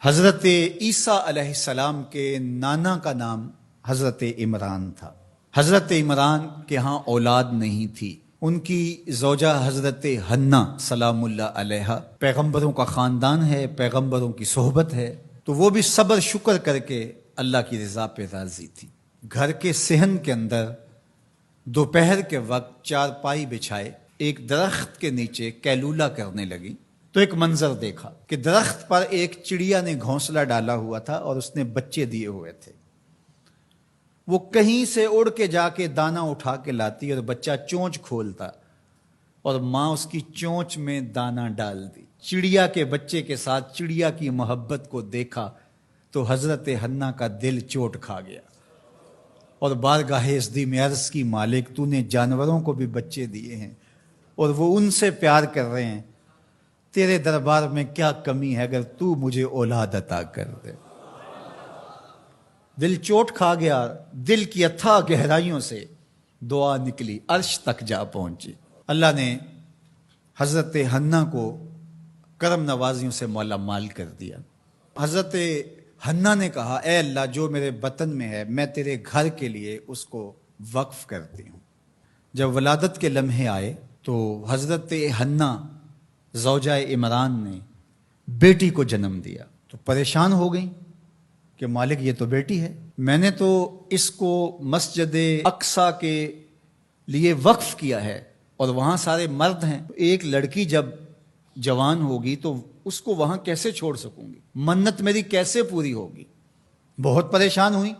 حضرت عیسیٰ علیہ السلام کے نانا کا نام حضرت عمران تھا۔ حضرت عمران کے ہاں اولاد نہیں تھی۔ ان کی زوجہ حضرت حنا سلام اللہ علیہا، پیغمبروں کا خاندان ہے، پیغمبروں کی صحبت ہے، تو وہ بھی صبر شکر کر کے اللہ کی رضا پہ راضی تھی۔ گھر کے صحن کے اندر دوپہر کے وقت چارپائی بچھائے ایک درخت کے نیچے کیلولا کرنے لگی تو ایک منظر دیکھا کہ درخت پر ایک چڑیا نے گھونسلہ ڈالا ہوا تھا اور اس نے بچے دیے ہوئے تھے۔ وہ کہیں سے اڑ کے جا کے دانا اٹھا کے لاتی اور بچہ چونچ کھولتا اور ماں اس کی چونچ میں دانا ڈال دی۔ چڑیا کے بچے کے ساتھ چڑیا کی محبت کو دیکھا تو حضرت حنا کا دل چوٹ کھا گیا اور بارگاہ ازدی میں عرض کی، مالک تو نے جانوروں کو بھی بچے دیے ہیں اور وہ ان سے پیار کر رہے ہیں، تیرے دربار میں کیا کمی ہے اگر تو مجھے اولاد عطا کر دے۔ دل چوٹ کھا گیا، دل کی اتھاہ گہرائیوں سے دعا نکلی، عرش تک جا پہنچی۔ اللہ نے حضرت حنا کو کرم نوازیوں سے مولا مال کر دیا۔ حضرت حنا نے کہا، اے اللہ جو میرے بطن میں ہے میں تیرے گھر کے لیے اس کو وقف کرتی ہوں۔ جب ولادت کے لمحے آئے تو حضرت حنا زوجہ عمران نے بیٹی کو جنم دیا تو پریشان ہو گئی کہ مالک یہ تو بیٹی ہے، میں نے تو اس کو مسجد اقصیٰ کے لیے وقف کیا ہے اور وہاں سارے مرد ہیں، ایک لڑکی جب جوان ہوگی تو اس کو وہاں کیسے چھوڑ سکوں گی، منت میری کیسے پوری ہوگی۔ بہت پریشان ہوئی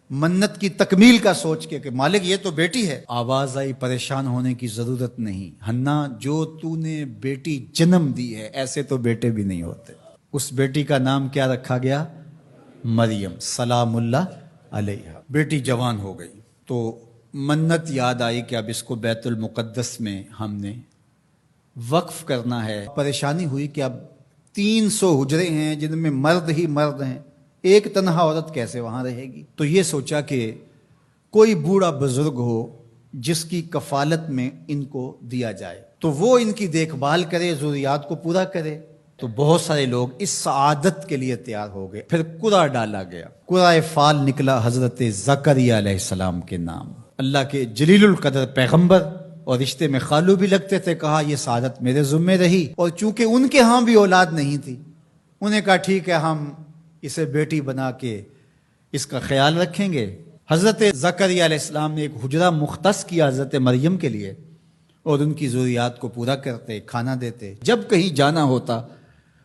منت کی تکمیل کا سوچ کے کہ مالک یہ تو بیٹی ہے۔ آواز آئی، پریشان ہونے کی ضرورت نہیں حنا، جو تو نے بیٹی جنم دی ہے ایسے تو بیٹے بھی نہیں ہوتے۔ اس بیٹی کا نام کیا رکھا گیا؟ مریم سلام اللہ علیہا۔ بیٹی جوان ہو گئی تو منت یاد آئی کہ اب اس کو بیت المقدس میں ہم نے وقف کرنا ہے۔ پریشانی ہوئی کہ اب 300 حجرے ہیں جن میں مرد ہی مرد ہیں، ایک تنہا عورت کیسے وہاں رہے گی؟ تو یہ سوچا کہ کوئی بوڑھا بزرگ ہو جس کی کفالت میں ان کو دیا جائے تو وہ ان کی دیکھ بھال کرے، ضروریات کو پورا کرے۔ تو بہت سارے لوگ اس سعادت کے لیے تیار ہو گئے۔ پھر قرعہ ڈالا گیا، قرعہ فال نکلا حضرت زکریا علیہ السلام کے نام۔ اللہ کے جلیل القدر پیغمبر اور رشتے میں خالو بھی لگتے تھے، کہا یہ سعادت میرے ذمہ رہی، اور چونکہ ان کے ہاں بھی اولاد نہیں تھی انہیں کہا ٹھیک ہے ہم اسے بیٹی بنا کے اس کا خیال رکھیں گے۔ حضرت زکریا علیہ السلام نے ایک حجرہ مختص کیا حضرت مریم کے لیے اور ان کی ضروریات کو پورا کرتے، کھانا دیتے۔ جب کہیں جانا ہوتا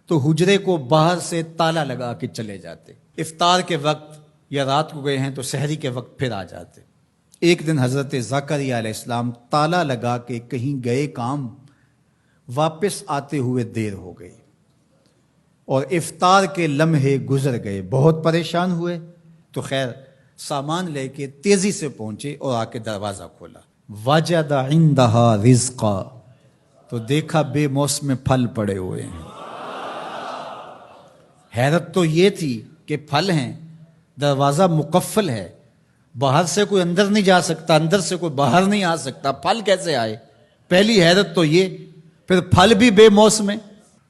تو حجرے کو باہر سے تالا لگا کے چلے جاتے، افطار کے وقت یا رات کو گئے ہیں تو سحری کے وقت پھر آ جاتے۔ ایک دن حضرت زکریا علیہ السلام تالا لگا کے کہیں گئے کام، واپس آتے ہوئے دیر ہو گئی اور افطار کے لمحے گزر گئے۔ بہت پریشان ہوئے تو خیر سامان لے کے تیزی سے پہنچے اور آ کے دروازہ کھولا، وجد عندہا رزقا، تو دیکھا بے موسم پھل پڑے ہوئے ہیں۔ حیرت تو یہ تھی کہ پھل ہیں، دروازہ مقفل ہے، باہر سے کوئی اندر نہیں جا سکتا، اندر سے کوئی باہر نہیں آ سکتا، پھل کیسے آئے؟ پہلی حیرت تو یہ، پھر پھل بھی بے موسم۔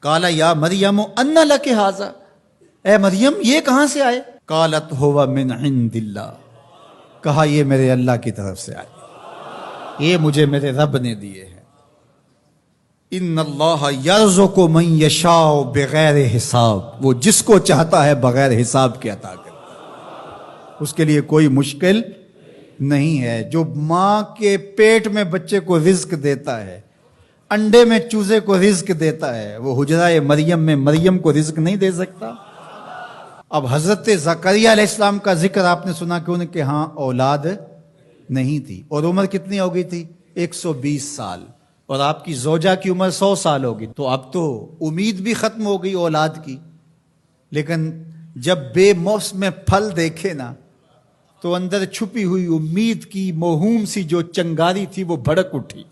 قال یا مریم ان لک ھذا، اے مریم یہ کہاں سے آئے؟ قالت ھو من عند اللہ، کہا یہ میرے اللہ کی طرف سے آئے، یہ مجھے میرے رب نے دیے ہیں۔ ان اللہ یرزق من یشاء بغیر حساب، وہ جس کو چاہتا ہے بغیر حساب کے عطا کرتا ہے، اس کے لیے کوئی مشکل نہیں ہے۔ جو ماں کے پیٹ میں بچے کو رزق دیتا ہے، انڈے میں چوزے کو رزق دیتا ہے، وہ حجرہ مریم میں مریم کو رزق نہیں دے سکتا؟ اب حضرت زکریا علیہ السلام کا ذکر آپ نے سنا کہ ان کے ہاں اولاد نہیں تھی، اور عمر کتنی ہو گئی تھی؟ 120 سال، اور آپ کی زوجہ کی عمر 100 سال ہوگی، تو اب تو امید بھی ختم ہو گئی اولاد کی۔ لیکن جب بے موسم پھل دیکھے نا تو اندر چھپی ہوئی امید کی موہوم سی جو چنگاری تھی وہ بھڑک اٹھی،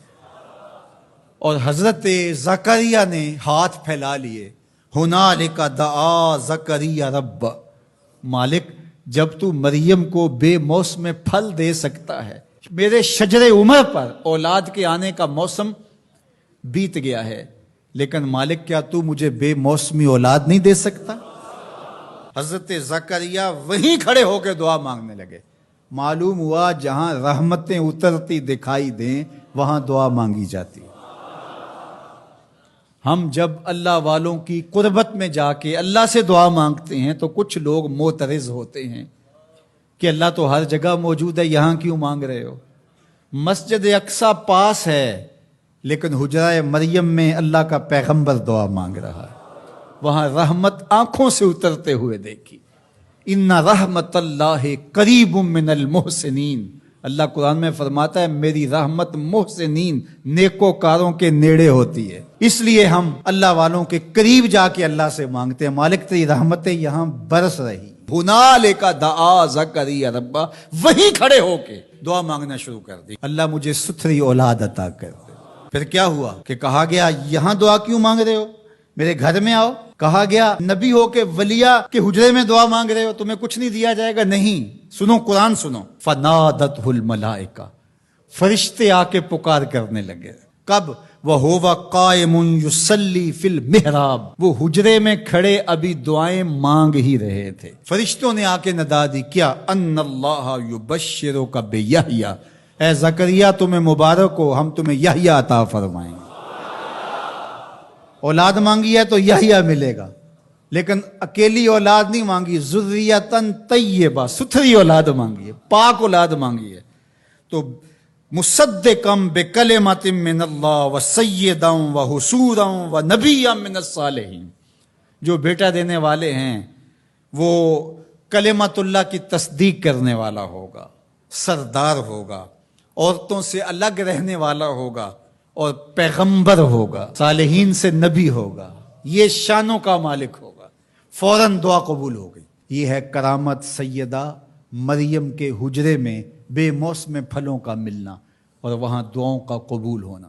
اور حضرت زکریا نے ہاتھ پھیلا لیے، ہنالک دعا زکریا رب، مالک جب تو مریم کو بے موسم پھل دے سکتا ہے، میرے شجر عمر پر اولاد کے آنے کا موسم بیت گیا ہے، لیکن مالک کیا تو مجھے بے موسمی اولاد نہیں دے سکتا؟ حضرت زکریا وہیں کھڑے ہو کے دعا مانگنے لگے. معلوم ہوا جہاں رحمتیں اترتی دکھائی دیں وہاں دعا مانگی جاتی. ہم جب اللہ والوں کی قربت میں جا کے اللہ سے دعا مانگتے ہیں تو کچھ لوگ معترض ہوتے ہیں کہ اللہ تو ہر جگہ موجود ہے، یہاں کیوں مانگ رہے ہو؟ مسجد اقصی پاس ہے لیکن حجرہ مریم میں اللہ کا پیغمبر دعا مانگ رہا ہے، وہاں رحمت آنکھوں سے اترتے ہوئے دیکھی. ان رحمت اللہ قریب من المحسنین، اللہ قرآن میں فرماتا ہے میری رحمت محسنین نیکوکاروں کے نیڑے ہوتی ہے. اس لیے ہم اللہ والوں کے قریب جا کے اللہ سے مانگتے ہیں، مالک تیری رحمتیں یہاں برس رہی. ہنالک دعا زکریا ربہ، وہیں کھڑے ہو کے دعا مانگنا شروع کر دی، اللہ مجھے ستھری اولاد عطا کر دے. پھر کیا ہوا کہ کہا گیا یہاں دعا کیوں مانگ رہے ہو، میرے گھر میں آؤ. کہا گیا نبی ہو کے ولیہ کے حجرے میں دعا مانگ رہے ہو، تمہیں کچھ نہیں دیا جائے گا؟ نہیں، سنو قرآن سنو. فنادتہ الملائکہ، فرشتے آ کے پکار کرنے لگے. کب؟ وَهُوَ قَائِمٌ يُصَلِّي فِي الْمِحْرَابِ، وہ حجرے میں کھڑے ابھی دعائیں مانگ ہی رہے تھے. فرشتوں نے آ کے ندا دی، کیا؟ ان اللہ یبشرک بیحییٰ، اے زکریا تمہیں مبارک ہو، ہم تمہیں یحییٰ عطا فرمائیں گے. اولاد مانگی ہے تو یحییٰ ملے گا، لیکن اکیلی اولاد نہیں مانگی، ذریۃً طیبہ، ستھری اولاد مانگی ہے، پاک اولاد مانگی ہے. تو مصدقا بکلمۃ من اللہ وسیدا وحصورا ونبیا من الصالحین، جو بیٹا دینے والے ہیں وہ کلمت اللہ کی تصدیق کرنے والا ہوگا، سردار ہوگا، عورتوں سے الگ رہنے والا ہوگا اور پیغمبر ہوگا، صالحین سے نبی ہوگا، یہ شانوں کا مالک ہوگا. فوراً دعا قبول ہو گئی. یہ ہے کرامت سیدہ مریم کے حجرے میں بے موسم پھلوں کا ملنا اور وہاں دعاؤں کا قبول ہونا.